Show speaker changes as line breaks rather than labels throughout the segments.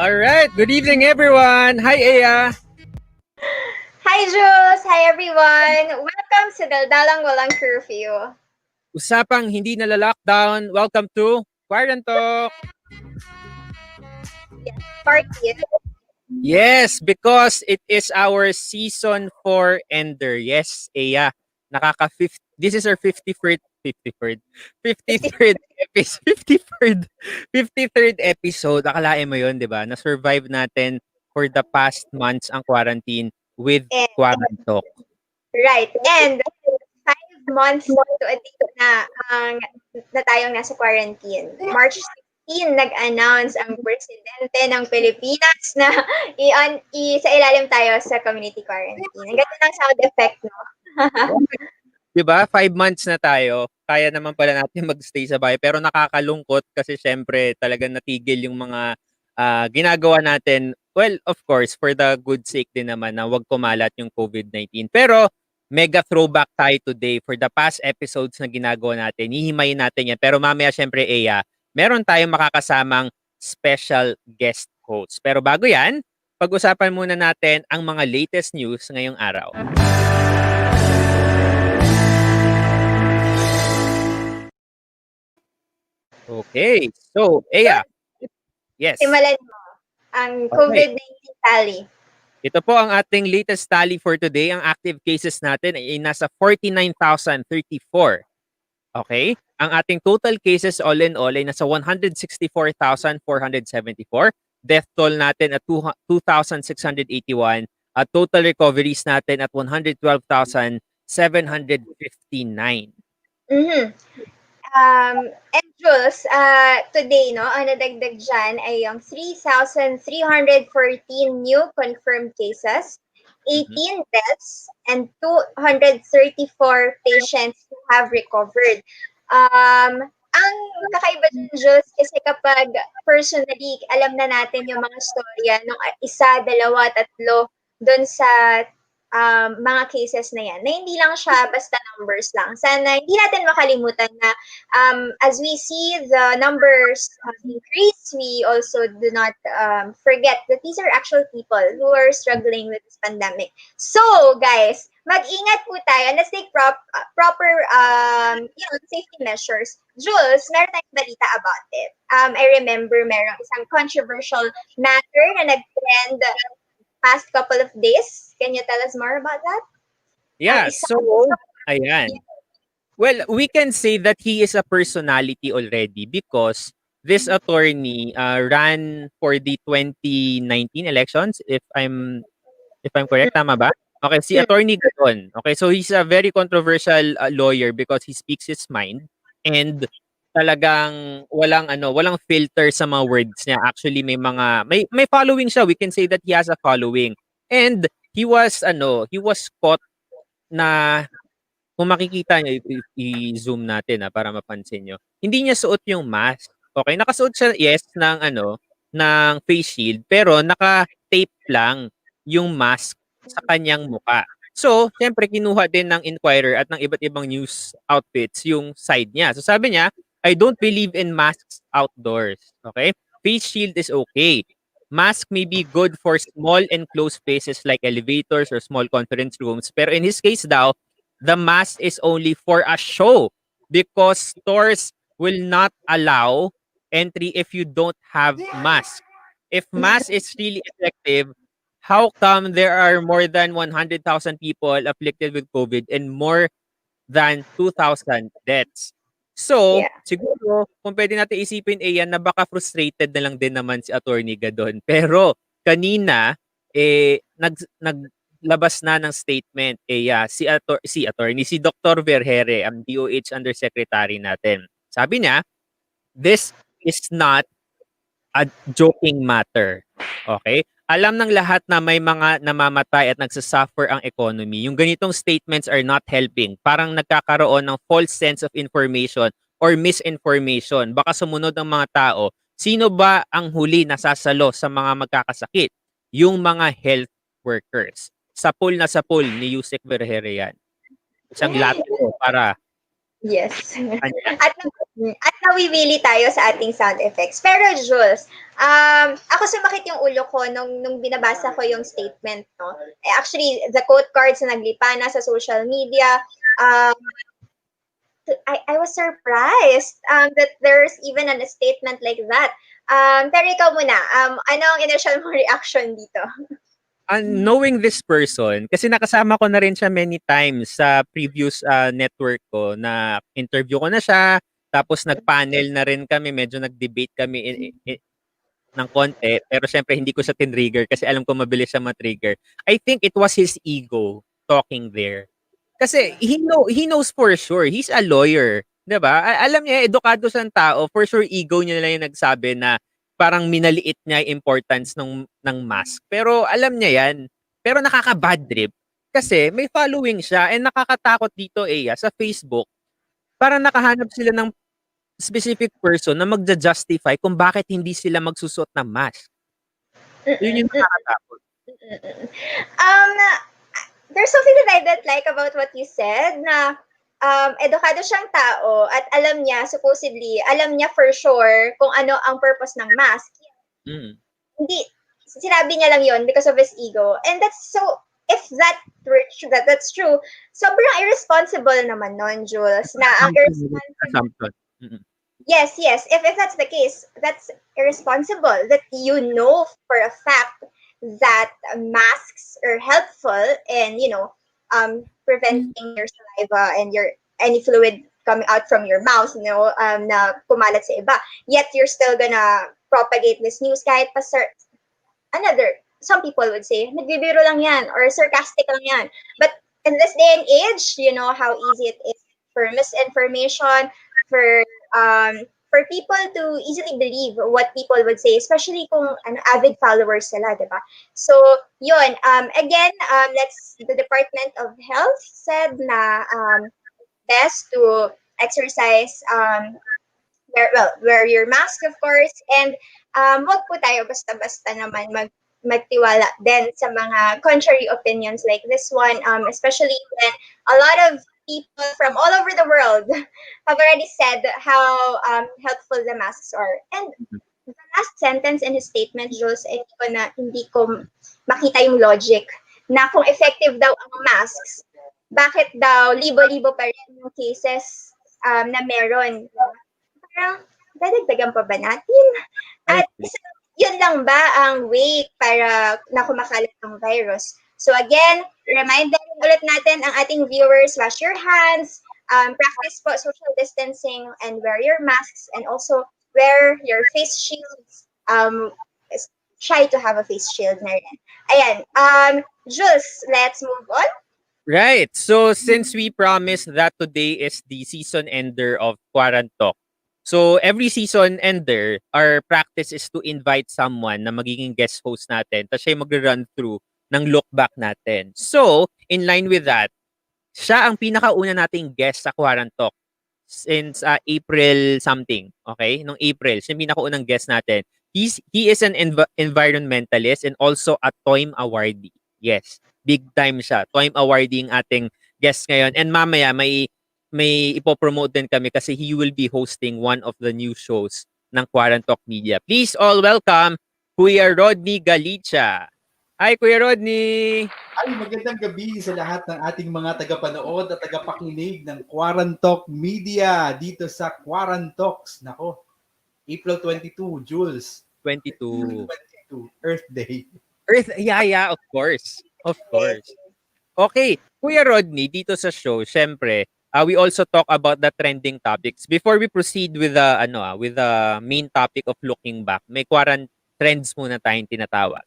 All right. Good evening, everyone. Hi, Aya.
Hi, Jules! Hi, everyone! Welcome to daldalang walang curfew.
Usapang hindi nala-lockdown. Welcome to Quarantalk.
Party.
Yes, because it is our season 4 ender. Yes, Aya. This is our 53rd 53rd 53rd episode 53rd episode. Akalain mo 'yon, 'di ba? Na-survive natin for the past months ang quarantine with
And,
QuaranTalk.
right. And 5 months to a date na tayong nasa quarantine. March 16, nag-announce ang presidente ng Pilipinas na sa ilalim tayo sa community quarantine. Ang ganda ng sound effect, no?
'Di ba? 5 months na tayo. Kaya naman pala natin mag-stay sa bahay pero nakakalungkot kasi syempre talagang natigil yung mga ginagawa natin. Well, of course, for the good sake din naman na wag kumalat yung COVID-19. Pero mega throwback tayo today for the past episodes na ginagawa natin. Hihimayin natin yan. Pero mamaya syempre, Eya, meron tayong makakasamang special guest host. Pero bago yan, pag-usapan muna natin ang mga latest news ngayong araw. Okay. So, Eya. Yes.
Simulan mo ang COVID-19 tally.
Ito po ang ating latest tally for today. Ang active cases natin ay nasa 49,034. Okay? Ang ating total cases all in all ay nasa 164,474. Death toll natin at 2,681. At total recoveries natin at 112,759.
Mm-hmm. And Jules, today, no, ang nadagdag dyan ay yung 3,314 new confirmed cases, 18 deaths, and 234 patients who have recovered. Ang kakaiba dyan, Jules, kasi kapag personally, alam na natin yung mga storya ng isa, dalawa, tatlo doon sa mga cases na yan, na hindi lang siya basta numbers lang. Sana hindi natin makalimutan na as we see the numbers increase, we also do not forget that these are actual people who are struggling with this pandemic. So, guys, mag-ingat po tayo. Let's take proper safety measures. Jules, meron tayong balita about it. I remember merong isang controversial matter na nag-trend past couple of days. Can you tell us more about that?
Yeah, so, ayan. Well, we can say that he is a personality already because this attorney ran for the 2019 elections, if I'm correct, tama ba? Okay, si Attorney Gadon. Okay, so he's a very controversial lawyer because he speaks his mind and talagang walang filter sa mga words niya. Actually may following siya. We can say that he has a following. And he was caught na kung makikita niyo i-zoom natin para mapansin niyo. Hindi niya suot yung mask. Okay, nakasuot siya ng face shield pero naka-tape lang yung mask sa kanyang muka. So, siyempre kinuha din ng Inquirer at ng iba't ibang news outfits yung side niya. So sabi niya, I don't believe in masks outdoors. Okay? Face shield is okay. Mask may be good for small enclosed spaces like elevators or small conference rooms. Pero in his case daw, the mask is only for a show because stores will not allow entry if you don't have mask. If mask is really effective, how come there are more than 100,000 people afflicted with COVID and more than 2,000 deaths? So, siguro, kung pwede natin isipin, Ayan, na baka frustrated na lang din naman si Attorney Gadon. Pero, kanina, naglabas na ng statement, si Dr. Vergere, ang DOH Undersecretary natin. Sabi niya, this is not a joking matter. Okay? Alam ng lahat na may mga namamatay at nagsasuffer ang economy. Yung ganitong statements are not helping. Parang nagkakaroon ng false sense of information or misinformation. Baka sumunod ang mga tao. Sino ba ang huli nasasalo sa mga magkakasakit? Yung mga health workers. Sapul na sapul ni Yusek Vergere yan. Isang lato para
Yes.
Kanya.
At nawiwili tayo sa ating sound effects. Pero Jules, ako sumakit yung ulo ko nung binabasa ko yung statement, no? Actually, the quote cards na naglipa na sa social media, um, I was surprised that there's even a statement like that. Pero ikaw muna, ano ang initial mo reaction dito?
Knowing this person, kasi nakasama ko na rin siya many times sa previous network ko na interview ko na siya, tapos nag-panel na rin kami, medyo nag-debate kami ng konti, pero syempre hindi ko siya tinrigger kasi alam ko mabilis siya matrigger. I think it was his ego talking there. Kasi he knows for sure, he's a lawyer, 'di ba? Alam niya edukado siyang tao, for sure ego niya lang yung nagsabi na parang minaliit niya yung importance ng mask. Pero alam niya 'yan. Pero nakaka-bad trip kasi may following siya and nakakatakot dito sa Facebook. Parang nakahanap sila ng specific person na magja-justify kung bakit hindi sila magsusuot ng mask. Yun yung nakakatakot.
Um, there's something that I don't like about what you said na edukado siyang tao at alam niya, supposedly, alam niya for sure kung ano ang purpose ng mask.
Mm.
Hindi, sinabi niya lang yon because of his ego. And that's so, if that's true, sobrang irresponsible naman nun, Jules, na ang
Assumption. Mm-mm.
Yes, if that's the case, that's irresponsible that you know for a fact that masks are helpful in, preventing your saliva and your any fluid coming out from your mouth, na kumalat sa iba. Yet you're still gonna propagate this news kahit pa some people would say, nagbibiro lang yan or sarcastic lang yan. But in this day and age, you know how easy it is for misinformation, for people to easily believe what people would say, especially kung avid followers sila, di ba? So, yun. Again, the Department of Health said na best to exercise wear your mask, of course, and wag po tayo basta-basta naman magtiwala din sa mga contrary opinions like this one, especially when a lot of people from all over the world have already said how helpful the masks are. And the last sentence in his statement, Jules, hindi ko makita yung logic na kung effective daw ang masks, bakit daw libo-libo pa rin yung cases na meron. Parang, dadagdagan pa ba natin? At yun lang ba ang way para na kumakalat ang virus? So again, remind ulit natin ang ating viewers, wash your hands, practice po social distancing, and wear your masks, and also wear your face shields. Try to have a face shield na rin. Ayan. Jules, let's move on.
Right. So since we promised that today is the season ender of QuaranTalk, so every season ender, our practice is to invite someone na magiging guest host natin. Tapos siya yung mag-run through ng look back natin. So, in line with that, siya ang pinakauna nating guest sa QuaranTalk since April something. Okay? Nung April, siya yung pinakaunang guest natin. He is an environmentalist and also a TOIM awardee. Yes. Big time siya. TOIM awardee ang ating guest ngayon. And mamaya, may ipopromote din kami kasi he will be hosting one of the new shows ng QuaranTalk Media. Please all welcome Kuya Rodney Galicia. Hi, Kuya Rodney!
Ay, magandang gabi sa lahat ng ating mga tagapanood at tagapakinig ng QuaranTalk Media dito sa QuaranTalks. Nako, April 22, Jules.
22.
Earth Day.
Yeah, of course. Of course. Okay, Kuya Rodney, dito sa show, syempre, we also talk about the trending topics. Before we proceed with the main topic of looking back, may QuaranTRENDS muna tayong tinatawag.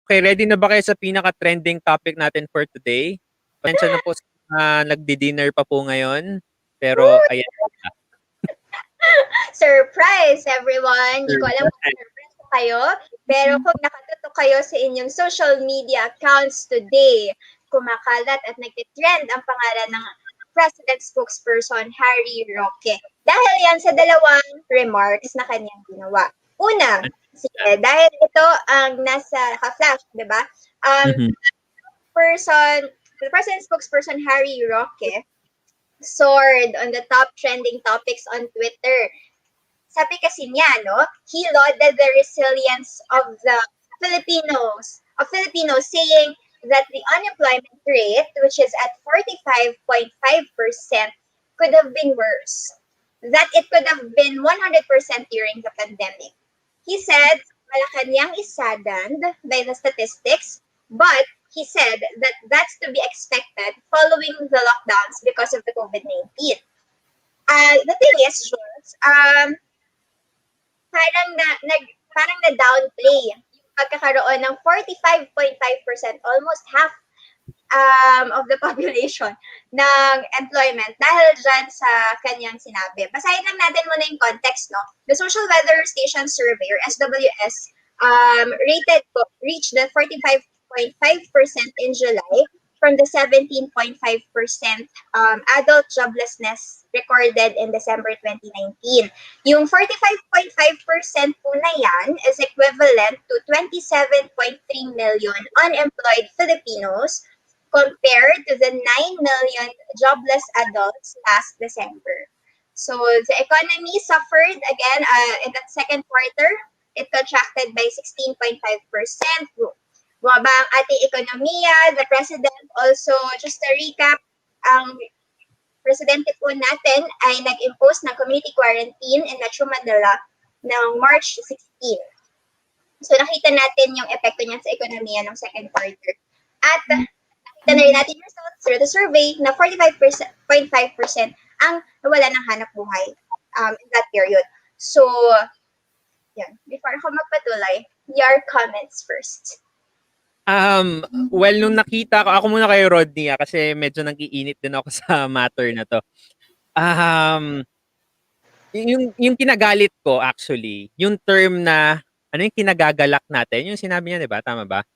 Okay, ready na ba kayo sa pinaka-trending topic natin for today? Pasensya na po sa nagdi-dinner pa po ngayon. Pero, ayan.
Surprise, everyone! Hindi ko alam kung surprise kayo, pero kung nakatutok kayo sa inyong social media accounts today, kumakalat at nagtitrend ang pangalan ng President Spokesperson Harry Roque. Dahil yan sa dalawang remarks na kanyang ginawa. Una, dahil ito ang nasa naka-flash, di ba? President's spokesperson Harry Roque soared on the top trending topics on Twitter. Sabi kasi niya, no, he lauded the resilience of the Filipinos, saying that the unemployment rate, which is at 45.5%, could have been worse. That it could have been 100% during the pandemic. He said Malacanang is saddened by the statistics, but he said that that's to be expected following the lockdowns because of the COVID-19. The thing is, Jules, parang na downplay yung pagkakaroon ng 45.5%, almost half of the population ng employment dahil dyan sa kanyang sinabi. Basahin lang natin muna yung context, no? The Social Weather Station Survey, or SWS, reached the 45.5% in July from the 17.5% adult joblessness recorded in December 2019. Yung 45.5% po na yan is equivalent to 27.3 million unemployed Filipinos compared to the 9 million jobless adults last December. So the economy suffered again in the second quarter. It contracted by 16.5%. Bumaba ang ating ekonomiya. The president also, just to recap, ang presidente po natin ay nag-impose ng community quarantine in Metro Manila ng March 16. So nakita natin yung epekto niya sa ekonomiya ng second quarter. At nakita na rin natin yung results through the survey na 45.5% ang nawala ng hanap buhay in that period. So, yan. Before ako magpatuloy, your comments first.
Well, nung nakita ko, ako muna kay Rodney kasi medyo nag-iinit din ako sa matter na to. Yung kinagalit ko actually, yung term na, ano yung kinagagalak natin? Yung sinabi niya, di ba? Tama ba?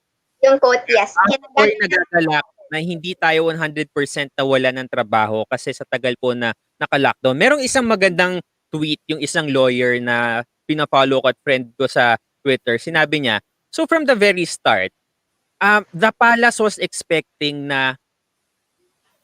Yung quote, yes.
Kinagagalak na hindi tayo 100% nawala ng trabaho kasi sa tagal po na naka-lockdown. Merong isang magandang tweet, yung isang lawyer na pina-follow ko at friend ko sa Twitter. Sinabi niya, so from the very start, the palace was expecting na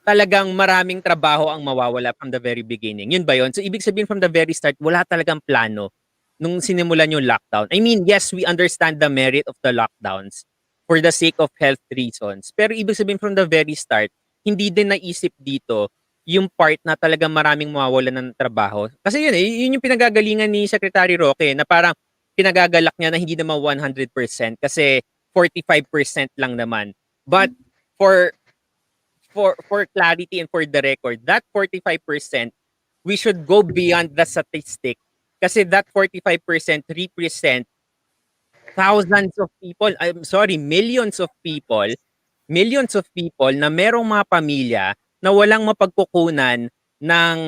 talagang maraming trabaho ang mawawala from the very beginning. Yun ba yun? So, ibig sabihin from the very start, wala talagang plano nung sinimulan yung lockdown. I mean, yes, we understand the merit of the lockdowns for the sake of health reasons. Pero ibig sabihin from the very start, hindi din naisip dito yung part na talagang maraming mawawala ng trabaho. Kasi yun yun yung pinagagalingan ni Secretary Roque na parang pinagagalak niya na hindi naman 100% kasi 45% lang naman. But for clarity and for the record, that 45%, we should go beyond the statistic kasi that 45% represent thousands of people, millions of people na merong mga pamilya na walang mapagkukunan ng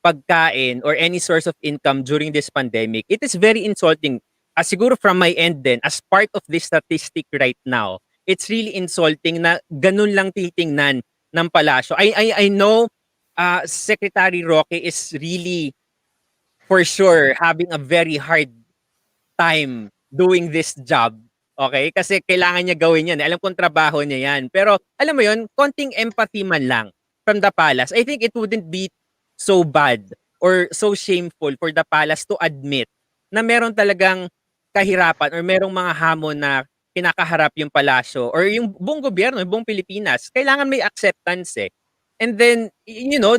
pagkain or any source of income during this pandemic. It is very insulting. Siguro from my end din, as part of this statistic right now, it's really insulting na ganun lang titingnan ng palasyo. I know Secretary Roque is really for sure having a very hard time doing this job. Okay? Kasi kailangan niya gawin yan. Alam kong trabaho niya yan. Pero alam mo yun, konting empathy man lang from the palace. I think it wouldn't be so bad or so shameful for the palace to admit na meron talagang kahirapan or merong mga hamon na kinakaharap yung palasyo or yung buong gobyerno, yung buong Pilipinas. Kailangan may acceptance eh. And then,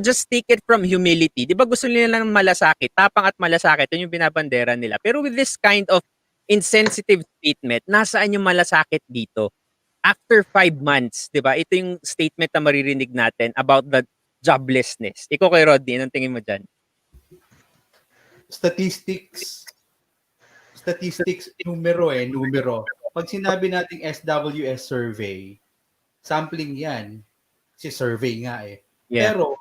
just take it from humility. Di ba gusto nila ng malasakit? Tapang at malasakit, yun yung binabandera nila. Pero with this kind of insensitive statement, nasaan yung malasakit dito? After 5 months, di ba? Ito yung statement na maririnig natin about the joblessness. Ikaw kay Rodney, anong tingin mo dyan?
Statistics, numero. Pag sinabi nating SWS survey, sampling yan. Kasi survey nga eh.
Yeah.
Pero,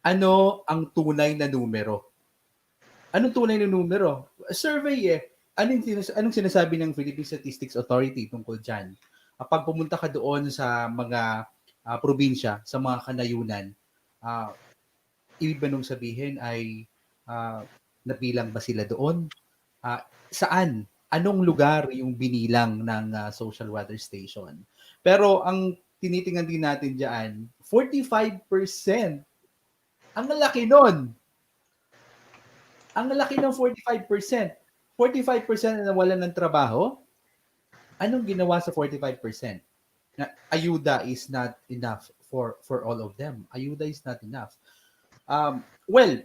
ano ang tunay na numero? Anong tunay na numero? Survey eh. Anong sinasabi ng Philippine Statistics Authority tungkol dyan? Pag pumunta ka doon sa mga probinsya, sa mga kanayunan, ibig ba nung sabihin ay nabilang ba sila doon? Saan? Anong lugar yung binilang ng social weather station? Pero ang tinitingnan din natin dyan, 45%. Ang laki nun. Ang laki ng 45%. 45% na nawalan ng trabaho. Anong ginawa sa 45%? Na ayuda is not enough for all of them. Ayuda is not enough. Well,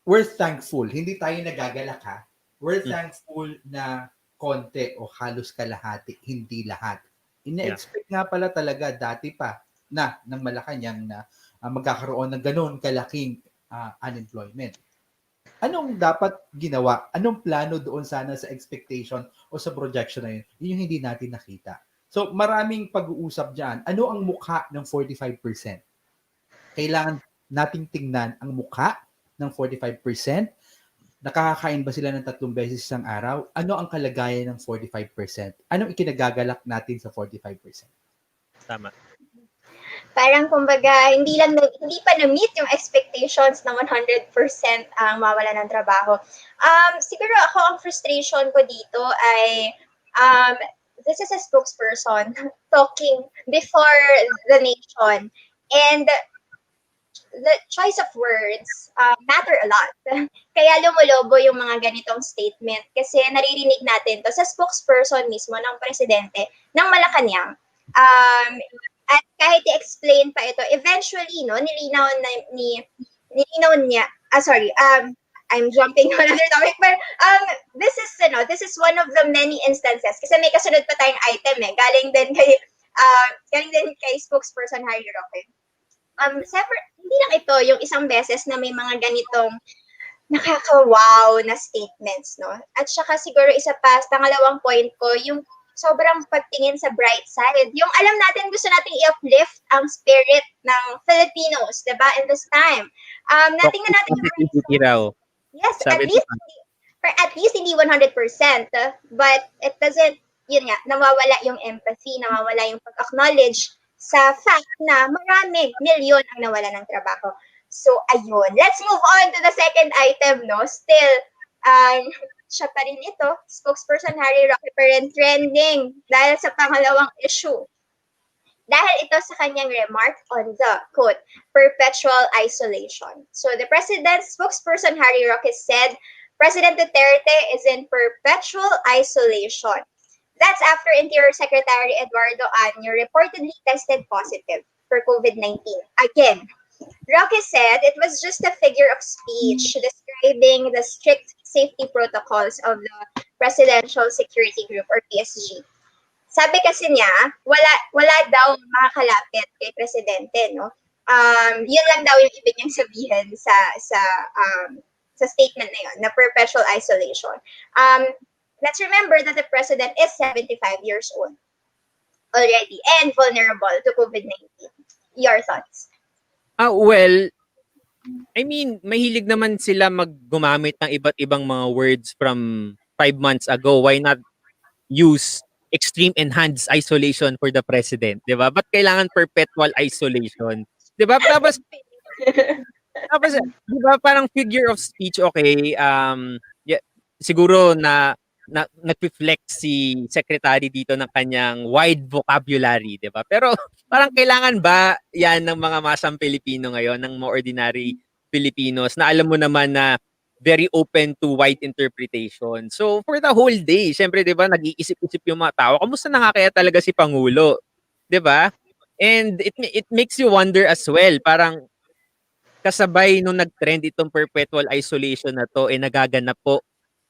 we're thankful. Hindi tayo nagagalak ha. We're thankful na konti o halos kalahati, hindi lahat. Ina-expect nga pala talaga dati pa na ng Malacanang na magkakaroon ng ganun kalaking unemployment. Anong dapat ginawa? Anong plano doon sana sa expectation o sa projection na yun? Yun yung hindi natin nakita. So maraming pag-uusap dyan. Ano ang mukha ng 45%? Kailangan nating tingnan ang mukha ng 45%. Nakakakain ba sila ng 3 beses isang araw? Ano ang kalagayan ng 45%? Anong ikinagagalak natin sa 45%?
Tama.
Parang kumbaga, hindi pa na-meet yung expectations na 100% ang mawala ng trabaho. Siguro ako, ang frustration ko dito ay, this is a spokesperson talking before the nation. And the choice of words matter a lot. Kaya lumulobo yung mga ganitong statement kasi naririnig natin to sa spokesperson mismo ng presidente ng Malacanang. At kahit i-explain pa ito, eventually, no, nilinaw niya, I'm jumping on another topic, but this is one of the many instances, kasi may kasunod pa tayong item galing din kay spokesperson Harry Roque. Hindi lang ito yung isang beses na may mga ganitong nakaka-wow na statements, no? At saka siguro isa pa, pangalawang point ko, yung sobrang pagtingin sa bright side. Yung alam natin, gusto nating i-uplift ang spirit ng Filipinos, diba, in this time. Natingnan natin yung yes, at least hindi 100%, but it doesn't, yun nga, nawawala yung empathy, nawawala yung pag-acknowledge sa fact na marami, milyon ang nawala ng trabaho. So, ayun. Let's move on to the second item, no? Still, siya pa rin ito, spokesperson Harry Roque pa rin trending dahil sa pangalawang issue. Dahil ito sa kanyang remark on the, quote, perpetual isolation. So the president's spokesperson Harry Roque said, President Duterte is in perpetual isolation. That's after Interior Secretary Eduardo Año reportedly tested positive for COVID-19. Again, Roque said it was just a figure of speech describing the strict safety protocols of the Presidential Security Group or PSG. Sabi kasi niya, wala daw makakalapit kay presidente, no? Yun lang daw yung ibig niyang sabihin sa statement na yun, na perpetual isolation. Let's remember that the president is 75 years old already and vulnerable to COVID-19. Your thoughts?
Well, I mean, mahilig naman sila gumamit ng iba't ibang mga words from 5 months ago. Why not use extreme enhanced isolation for the president, 'di ba? Ba't kailangan perpetual isolation? 'Di ba? Tapos 'di ba parang figure of speech, okay, siguro na nag-reflect si secretary dito ng kanyang wide vocabulary, 'di ba? Pero parang kailangan ba 'yan ng mga masang Pilipino ngayon, ng mga ordinary Filipinos na alam mo naman na very open to wide interpretation. So for the whole day, syempre 'di ba, nag-iisip-isip yung mga tao, kamusta na nga kaya talaga si Pangulo, 'di ba? And it makes you wonder as well, parang kasabay nung nag-trend itong perpetual isolation na to, nagaganap po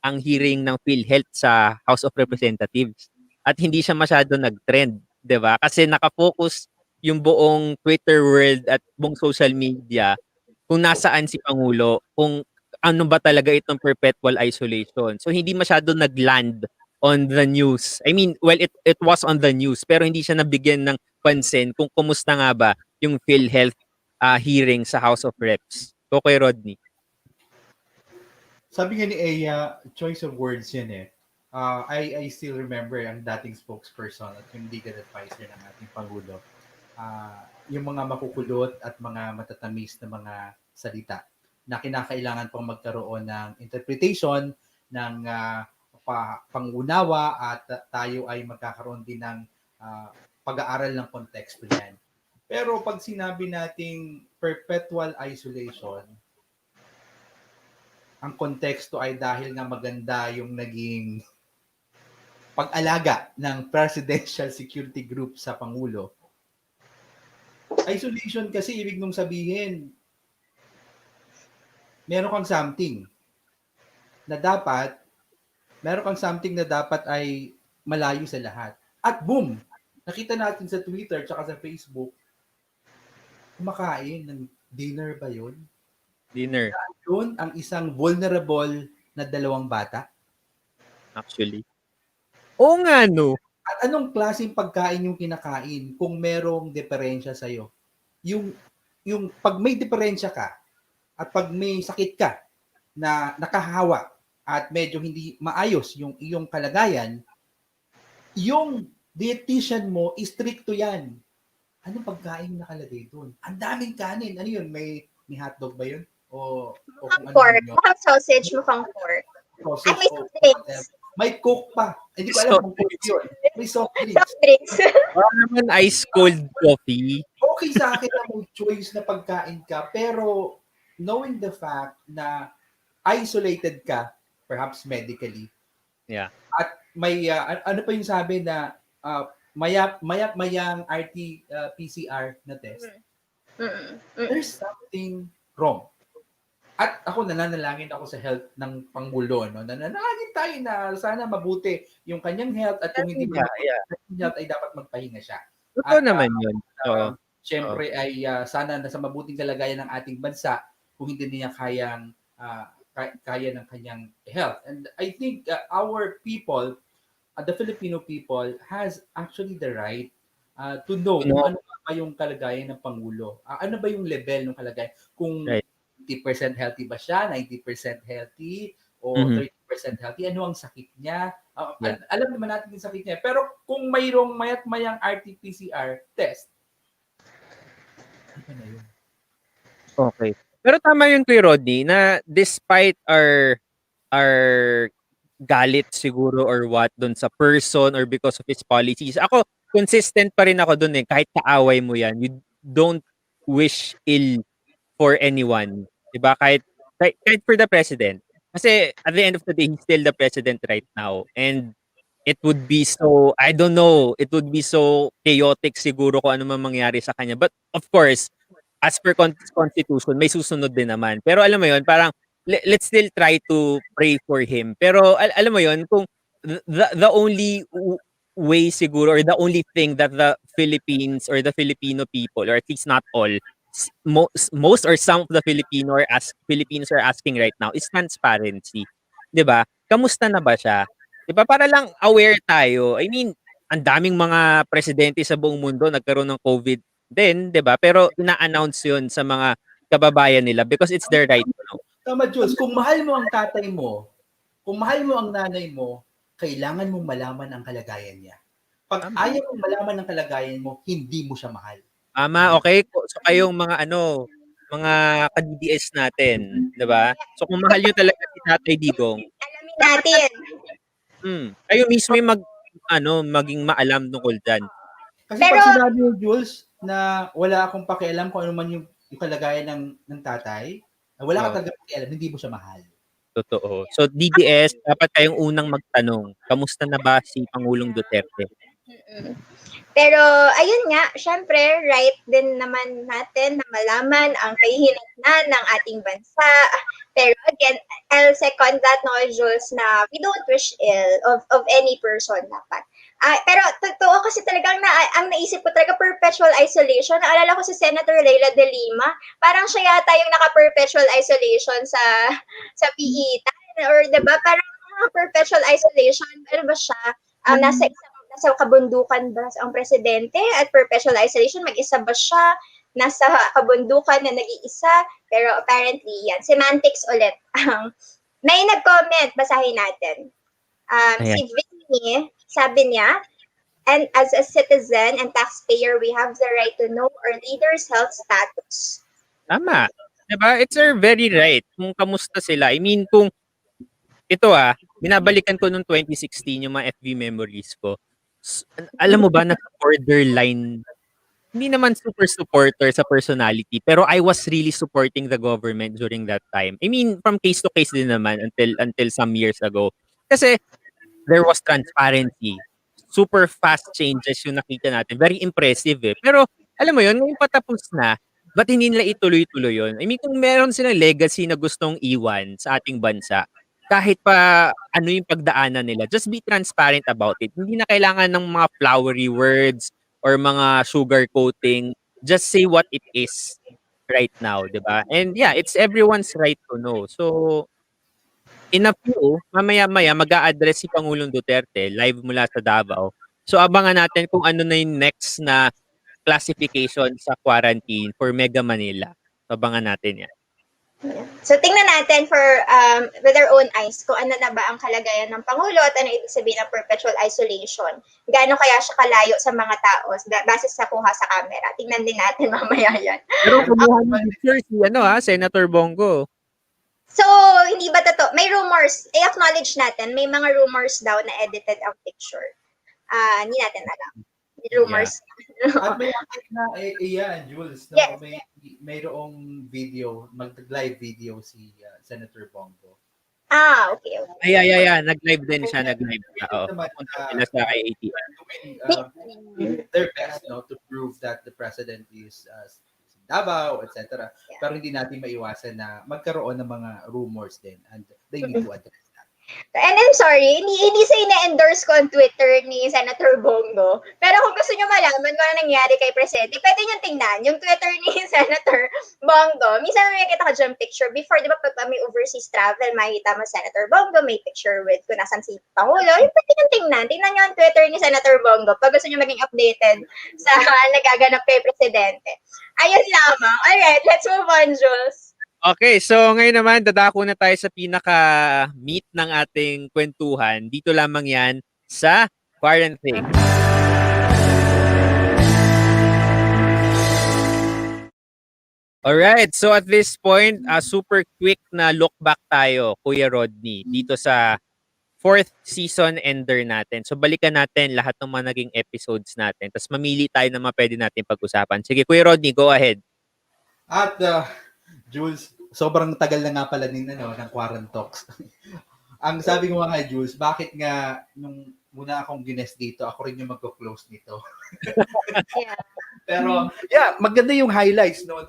ang hearing ng PhilHealth sa House of Representatives. At hindi siya masyado nag-trend, 'di ba? Kasi nakafocus yung buong Twitter world at buong social media kung nasaan si Pangulo, kung ano ba talaga itong perpetual isolation. So hindi masyado nag-land on the news. I mean, well, it was on the news, pero hindi siya nabigyan ng pansin kung kumusta nga ba yung PhilHealth hearing sa House of Reps. Okay, Rodney.
Sabi nga ni Eya, choice of words yan eh. I still remember ang dating spokesperson at yung legal advisor ng ating Pangulo. Yung mga makukulot at mga matatamis na mga salita na kinakailangan pang magkaroon ng interpretation, ng pangunawa at tayo ay magkakaroon din ng pag-aaral ng konteksto niyan. Pero pag sinabi nating perpetual isolation, ang konteksto ay dahil nga maganda yung naging pag-alaga ng Presidential Security Group sa Pangulo. Isolation kasi ibig nung sabihin, meron kang something na dapat ay malayo sa lahat. At boom! Nakita natin sa Twitter tsaka sa Facebook, kumakain ng dinner ba yun?
Dinner.
Yun ang isang vulnerable na 2 bata.
Actually. Oo nga, no?
At anong klaseng pagkain yung kinakain kung merong diferensya sa'yo? Yung pag may diferensya ka at pag may sakit ka na nakahawa at medyo hindi maayos yung iyong kalagayan, yung dietitian mo, stricto yan. Anong pagkain nakalagay doon? Ang daming kanin. Ano yun? May hotdog ba yun? O
Mukhang
kung
pork.
yun?
Mukhang sausage, mukhang pork.
Sausage
At may
o
soft drinks.
may coke pa. Hindi ko alam kung coke yun. May soft drinks.
Soft drinks.
Baka naman ice cold coffee.
Okay sa akin na may choice na pagkain ka, pero knowing the fact na isolated ka, perhaps medically,
Yeah.
at may, ano pa yung sabi na mayang RT-PCR na test, there's something wrong. At ako nananalangin ako sa health ng Pangulo, no? Nananalangin tayo na sana mabuti yung kanyang health at kung hindi ba health ay dapat magpahinga siya.
Totoo
At,
naman yun.
Siyempre ay sana nasa mabuting kalagayan ng ating bansa kung hindi niya kaya ng kanyang health. And I think our people, the Filipino people, has actually the right to know kung ano ba yung kalagayan ng Pangulo. Ano ba yung level ng kalagayan? Kung 50% healthy ba siya, 90% healthy, o 30% healthy, ano ang sakit niya? Alam naman natin yung sakit niya. Pero kung mayroong mayang RT-PCR test, ano na yun?
Okay. Pero tama yun kay Rodney na despite our galit siguro or what dun sa person or because of his policies, ako consistent pa rin ako dun kahit kaaway mo yan, you don't wish ill for anyone. Diba? Kahit for the president. Kasi at the end of the day, he's still the president right now. And it would be so, I don't know, it would be so chaotic siguro kung ano man mangyari sa kanya. But of course, as per constitution, may susunod din naman. Pero alam mo yon parang let's still try to pray for him. Pero alam mo yon kung the only way siguro or the only thing that the Philippines or the Filipino people, or at least not all, most or some of the Filipinos are asking right now is transparency. 'Di ba? Kamusta na ba siya? 'Di ba? Para lang aware tayo. I mean, ang daming mga presidente sa buong mundo nagkaroon ng COVID din, 'di ba? Pero ina-announce 'yun sa mga kababayan nila because it's their right to know.
Tama, Jules. Kung mahal mo ang tatay mo, kung mahal mo ang nanay mo, kailangan mong malaman ang kalagayan niya. Pag ayaw mong malaman ang kalagayan mo, hindi mo siya mahal.
Tama, okay? So kayong mga mga ka-DDS natin, 'di ba? So kung mahal niyo talaga si Tatay Digong,
alamin natin.
Kayo mismo yung maging maalam tungkol diyan.
Kasi pag sinabi mo, Jules, na wala akong pakialam kung ano man yung kalagayan ng tatay, wala ka talaga pakialam, hindi mo siya mahal.
Totoo. So DDS, dapat kayong unang magtanong, kamusta na ba si Pangulong Duterte?
Pero ayun nga, syempre right din naman natin na malaman ang kahihinatnan ng ating bansa. Pero again, I'll second that, no, Jules, na we don't wish ill of any person dapat. Pero totoo kasi talagang ang naisip ko talaga perpetual isolation. Naalala ko si Senator Leila de Lima, parang siya yata yung naka-perpetual isolation sa PE. Or 'di ba, parang perpetual isolation, ano ba siya? Nasa kabundukan ba ang presidente at perpetual isolation? Mag-isa ba siya? Nasa kabundukan na nag-iisa? Pero apparently, yan. Semantics ulit. May nag-comment, basahin natin. Si Vinny, sabi niya, and as a citizen and taxpayer, we have the right to know our leader's health status.
Tama. Diba? It's our very right kung kamusta sila. I mean, kung ito binabalikan ko noong 2016 yung mga FB memories ko. Alam mo ba, nasa borderline hindi naman super supporter sa personality, pero I was really supporting the government during that time. I mean, from case to case din naman until some years ago. Kasi there was transparency. Super fast changes yung nakita natin. Very impressive eh. Pero alam mo yun, ngayong patapos na, ba't hindi nila ituloy-tuloy yun? I mean, kung meron silang legacy na gustong iwan sa ating bansa, kahit pa ano yung pagdaanan nila, just be transparent about it. Hindi na kailangan ng mga flowery words or mga sugar coating. Just say what it is right now, di ba? And yeah, it's everyone's right to know. So, in a few, mamaya-maya mag-a-address si Pangulong Duterte live mula sa Davao. So abangan natin kung ano na yung next na classification sa quarantine for Mega Manila. So abangan natin yan.
So tingnan natin with our own eyes kung ano na ba ang kalagayan ng Pangulo at ano ibig sabihin ng perpetual isolation. Gaano kaya siya kalayo sa mga tao base sa kuha sa camera. Tingnan din natin mamaya yan.
Pero kumuha ng picture si Senator Bongo.
So, hindi ba totoo? May rumors. I-acknowledge natin, may mga rumors daw na edited ang picture. Hindi natin alam. Rumors.
At may yan, Jules. No?
Yes.
Mayroong video, mag-live video si Senator Bongo.
Okay.
Yeah. Nag-live din siya. Oo. Punta sa kay ATM.
Their best to prove that the president is Davao, etc.
Yeah.
Pero hindi natin maiwasan na magkaroon ng mga rumors din and they need to address that.
And I'm sorry, hindi sa ina-endorse ko ang Twitter ni Senator Bongo. Pero kung gusto nyo malaman kung ano nangyari kay Presidente, pwede nyo tingnan yung Twitter ni Senator Bongo. Minsan may kita ka dyan picture. Before, di ba, pag may overseas travel, makikita mo Senator Bongo, may picture with kung nasan si Pangulo. Yung pwede nyo tingnan. Tingnan nyo ang Twitter ni Senator Bongo pag gusto nyo maging updated sa nagaganap kay Presidente. Ayun lamang. Alright, let's move on, Jules.
Okay, so ngayon naman dadako na tayo sa pinaka-meat ng ating kwentuhan. Dito lamang yan sa QuaranTHINKING. Alright, so at this point, super quick na look back tayo, Kuya Rodney, dito sa 4th season ender natin. So balikan natin lahat ng mga naging episodes natin. Tapos mamili tayo ng mga pwede natin pag-usapan. Sige, Kuya Rodney, go ahead.
At Jules, sobrang tagal na nga pala ng QuaranTalks. Ang sabi ko nga Jules, bakit nga nung muna akong guest dito, ako rin yung magko-close nito.
Yeah.
Pero maganda yung highlights nung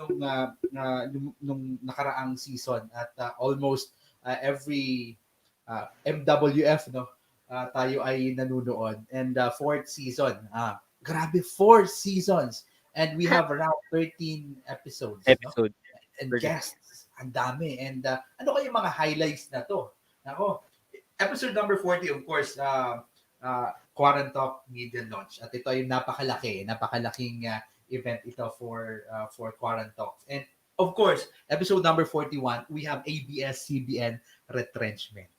nakaraang season at almost every MWF tayo ay nanunood and 4th season. Grabe 4 seasons and we have around 13 episodes. No? And guests, ang dami. And ano kayo mga highlights na to? Nako, episode number 40, of course, QuaranTalk Media Launch. At ito ay napakalaking event ito for QuaranTalk. And of course, episode number 41, we have ABS-CBN retrenchment.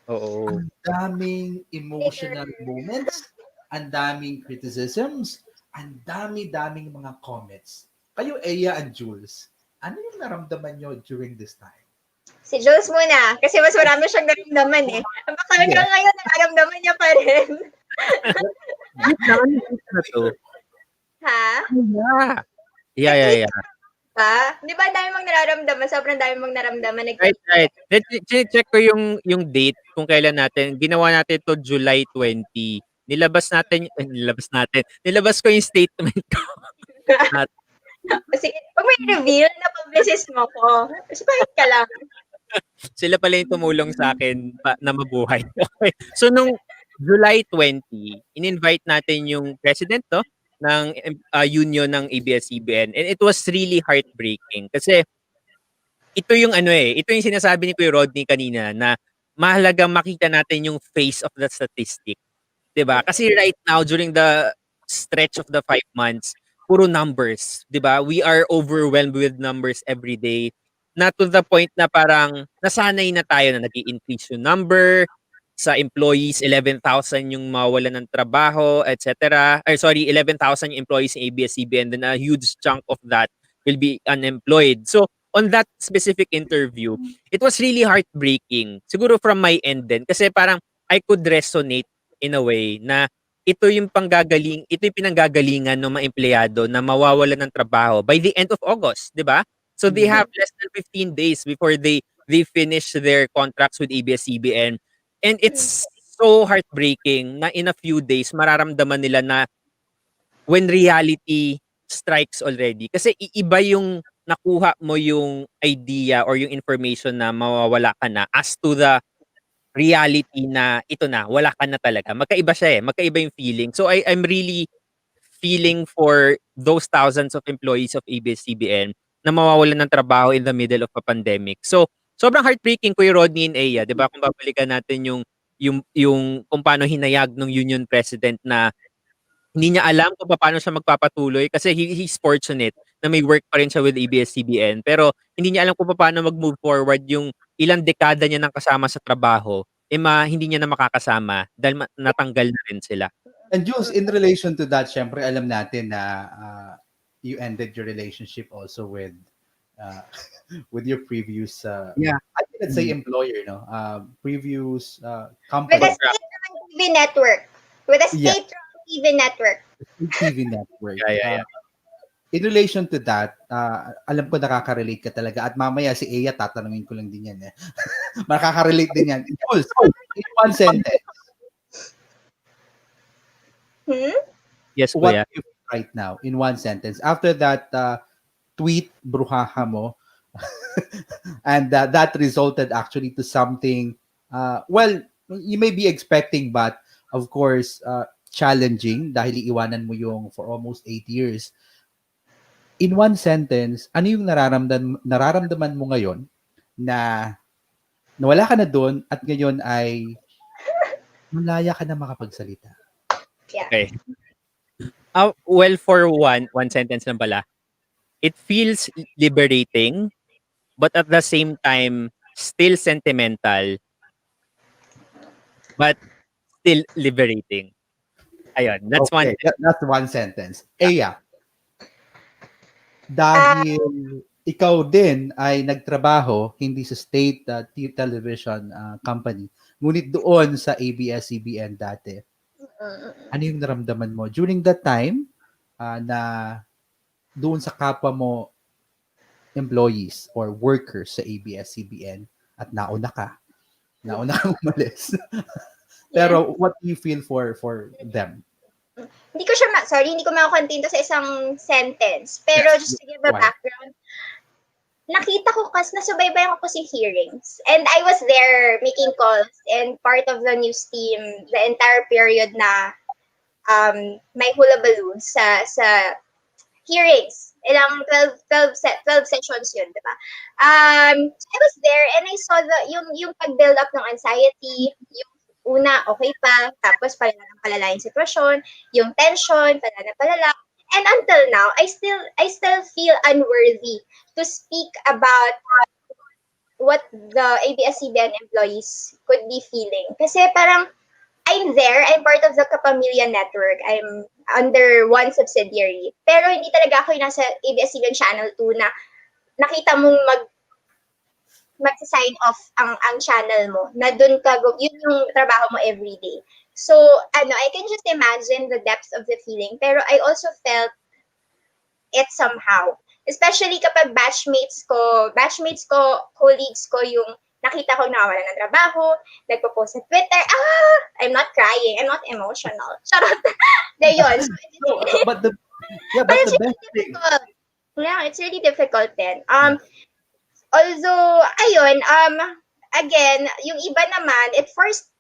Oo.
Ang daming emotional moments, ang daming criticisms, ang daming mga comments. Kayo, Eya and Jules, ano yung naramdaman nyo during this time?
Si Jules muna, kasi mas marami siyang naramdaman eh. Baka hanggang ngayon, nararamdaman niya pa rin. Ha?
Yeah.
Di ba dami mong nararamdaman? Sobrang dami mong nararamdaman.
Right. Check ko yung date kung kailan natin. Ginawa natin to July 20. Nilabas ko yung statement ko.
Sige, pag may reveal na publicist mo ko, bakit ka lang?
Sila pala yung tumulong sa akin na mabuhay. Okay. So, nung July 20, in-invite natin yung president ng union ng ABS-CBN. And it was really heartbreaking. Kasi ito yung ito yung sinasabi ni Kuya Rodney kanina na mahalagang makita natin yung face of the statistic. 'Di ba? Kasi right now, during the stretch of the 5 months, puro numbers, 'di ba? We are overwhelmed with numbers every day. Na to the point na parang nasanay na tayo na nag-i-increase yung number sa employees, 11,000 yung mawalan ng trabaho, etc. 11,000 yung employees ng ABS-CBN, then a huge chunk of that will be unemployed. So, on that specific interview, it was really heartbreaking. Siguro from my end din kasi parang I could resonate in a way na ito yung pinanggagalingan ng mga empleyado na mawawalan ng trabaho by the end of August, 'di ba? So they have less than 15 days before they finish their contracts with ABS-CBN. And it's so heartbreaking na in a few days mararamdaman nila na when reality strikes already. Kasi iiba yung nakuha mo yung idea or yung information na mawawala ka na as to the reality na ito na, wala ka na talaga. Magkaiba siya eh. Magkaiba yung feeling. So I'm really feeling for those thousands of employees of ABS-CBN na mawawalan ng trabaho in the middle of a pandemic. So sobrang heartbreaking, Kuya Rodney and Aya, 'di ba? Kung babalikan natin yung kung paano hinayag ng union president na hindi niya alam kung paano siya magpapatuloy kasi he's fortunate na may work pa rin siya with ABS-CBN. Pero hindi niya alam kung paano mag-move forward yung ilang dekada niya nang kasama sa trabaho, hindi niya na makakasama dahil natanggal na rin sila.
And Jules, in relation to that, syempre alam natin na you ended your relationship also with with your previous I cannot say employer, no? Previous company.
With a state-run TV network. With a state-run TV network.
TV network.
Yeah.
In relation to that, alam ko nakaka-relate ka talaga. At mamaya si Aya, tatanungin ko lang din yan. Makaka-relate din yan. Jules, in one sentence.
Yes,
What
Kuya.
do you feel right now in one sentence? After that tweet, bruhaha mo, and that resulted actually to something, well, you may be expecting, but of course, challenging dahil iiwanan mo yung for almost 8 years. In one sentence, ano yung nararamdaman mo ngayon na nawala ka na doon at ngayon ay malaya ka na makapagsalita?
Yeah.
Okay. Well, for one sentence lang pala. It feels liberating, but at the same time, still sentimental, but still liberating. Ayun, that's
Okay, that's one sentence. Aya, dahil ikaw din ay nagtrabaho hindi sa state television company, ngunit doon sa ABS-CBN dati, ano yung naramdaman mo during that time na doon sa kapwa mo employees or workers sa ABS-CBN at nauna kang umalis. Pero what do you feel for them?
Hindi ko makakontinto sa isang sentence. Pero just to give a background, nakita ko kasi nasubaybayan ko si hearings. And I was there making calls and part of the news team the entire period na may hula balloons sa hearings. Ilang 12 sessions yun, di ba? I was there and I saw yung pag-build up ng anxiety, yung una, okay pa, tapos palala yung sitwasyon, yung tension, palala. And until now, I still feel unworthy to speak about what the ABS-CBN employees could be feeling. Kasi parang, I'm there, I'm part of the Kapamilya network, I'm under one subsidiary. Pero hindi talaga ako yung nasa ABS-CBN Channel 2 na nakita mong mag-sign off ang channel mo, na dun ka, yun yung trabaho mo everyday. So, I can just imagine the depths of the feeling, pero I also felt it somehow. Especially kapag batchmates ko, colleagues ko, yung nakita ko nawalan ng trabaho, nagpo-post sa Twitter, I'm not crying, I'm not emotional. Charot. Yun.
But the best thing.
Yeah, it's really difficult then. Although, ayun, again, yung iba naman, it forced,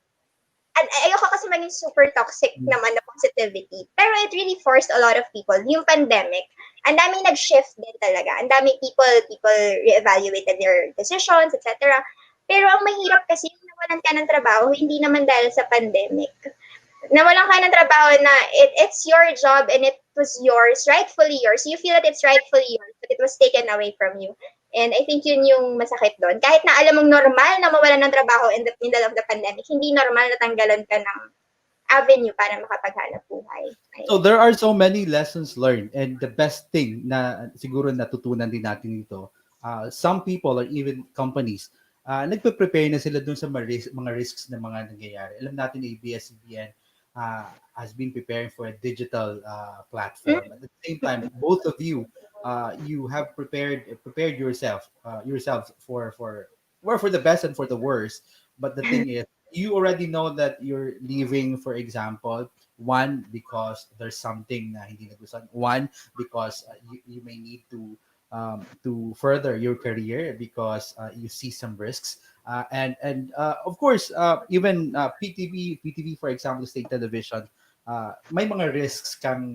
ayoko kasi maging super toxic naman na positivity. Pero it really forced a lot of people. Yung pandemic, ang daming nag-shift din talaga. Ang daming people reevaluated their decisions, etc. Pero ang mahirap kasi yung nawalan ka ng trabaho, hindi naman dahil sa pandemic. Nawalan ka ng trabaho na it's your job and it was yours, rightfully yours. You feel that it's rightfully yours, but it was taken away from you. And I think yun yung masakit doon. Kahit na alam mong normal na mawalan ng trabaho in the middle of the pandemic, hindi normal na tanggalan ka ng avenue para makapaghanap buhay.
So there are so many lessons learned, and the best thing na siguro natutunan din natin dito, some people or even companies, nagpe-prepare na sila dun sa mga risks na mga nangyayari. Alam natin ABS-CBN, has been preparing for a digital platform. At the same time, both of you, you have prepared yourselves for the best and for the worst. But the thing is, you already know that you're leaving, for example, one because there's something na hindi nagustuhan, one because you may need to further your career because you see some risks, and of course, even PTV, for example, state television, may mga risks kang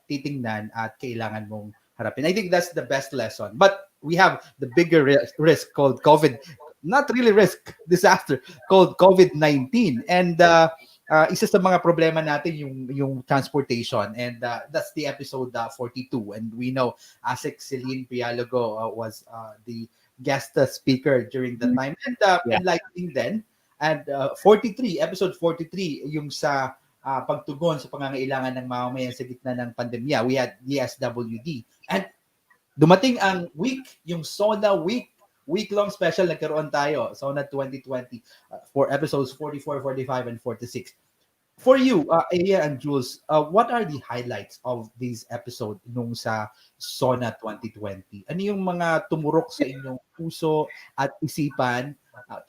titingnan at kailangan mong harapin. I think that's the best lesson. But we have the bigger risk called COVID, not really risk, disaster called COVID-19. And isa sa mga problema natin yung transportation, and that's the episode 42. And we know Asik Celine Pialogo was the guest speaker during the time, and enlightening then. And 43, episode 43, yung sa pagtugon sa pangangailangan ng mamamayan sa gitna ng pandemya. We had DSWD. And dumating ang yung SONA week-long special, nagkaroon tayo, SONA 2020, for episodes 44, 45, and 46. For you, Aya and Jules, what are the highlights of this episode nung sa SONA 2020? Ano yung mga tumurok sa inyong puso at isipan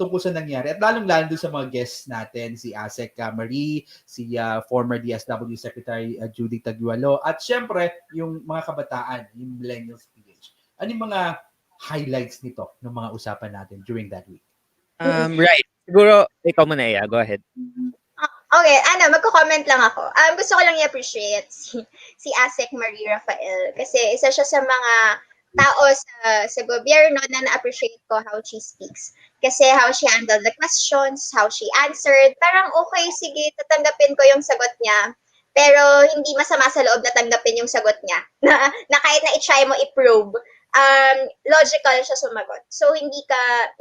tungkol sa nangyari? At lalong-lalo doon sa mga guests natin, si Asek Marie, si former DSW Secretary Judy Tagualo, at syempre, yung mga kabataan, yung Millennials PH. Ano yung mga highlights nito ng mga usapan natin during that week?
Right. Siguro, ikaw muna, Aya. Go ahead.
Okay, magko-comment lang ako. Gusto ko lang i-appreciate si Asek Marie Rafael kasi isa siya sa mga tao sa gobyerno na na-appreciate ko how she speaks. Kasi how she handled the questions, how she answered, parang okay, sige, tatanggapin ko yung sagot niya. Pero hindi masama sa loob na tanggapin yung sagot niya. Na kahit na i-try mo i-probe, logical siya sumagot. So hindi ka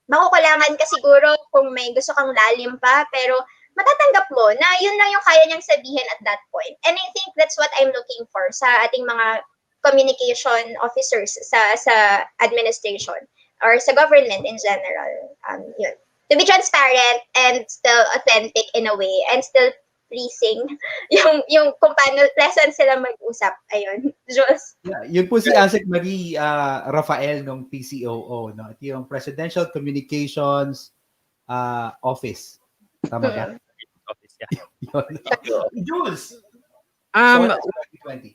makukulangan ka siguro kung may gusto kang lalim pa, pero matatanggap mo na yun lang yung kaya niyang sabihin at that point. And I think that's what I'm looking for sa ating mga communication officers sa administration or sa government in general. Yun. To be transparent and still authentic in a way and still pleasing yung kung paano pleasant sila mag-usap. Ayun. Jules.
Yeah, yun po si Asek Marie Rafael ng PCOO, no? Ito yung Presidential Communications Office. Tama ba?
Office, yeah.
Jules!
SONA
2020.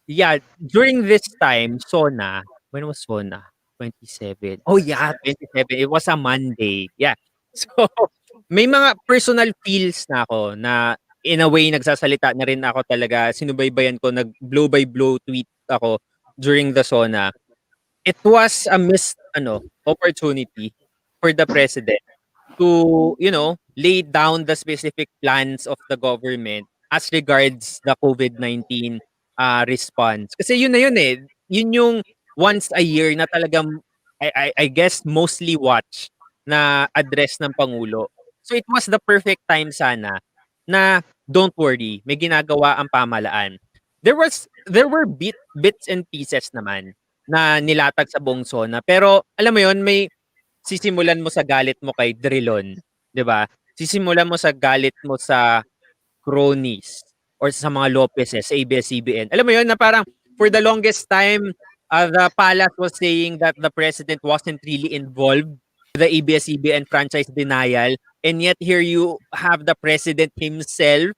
Yeah, during this time, SONA, when was SONA? 27. Oh yeah, 27. It was a Monday. Yeah. So, may mga personal feels na ako na in a way nagsasalita na rin ako talaga. Sinubaybayan ko, nag-blow by blow tweet ako during the SONA. It was a missed opportunity for the president to, lay down the specific plans of the government as regards the COVID-19 response. Kasi yun na yun eh. Yun yung once a year na talagang, I guess, mostly watch na address ng Pangulo. So it was the perfect time sana na don't worry, may ginagawa ang pamahalaan. There were bits and pieces naman na nilatag sa buong SONA. Pero alam mo yun, may sisimulan mo sa galit mo kay Drilon, 'di ba? Sisimulan mo sa galit mo sa cronies or sa mga Lopezes, sa ABS-CBN. Alam mo yun na parang for the longest time, the palace was saying that the president wasn't really involved with the ABS-CBN franchise denial, and yet here you have the president himself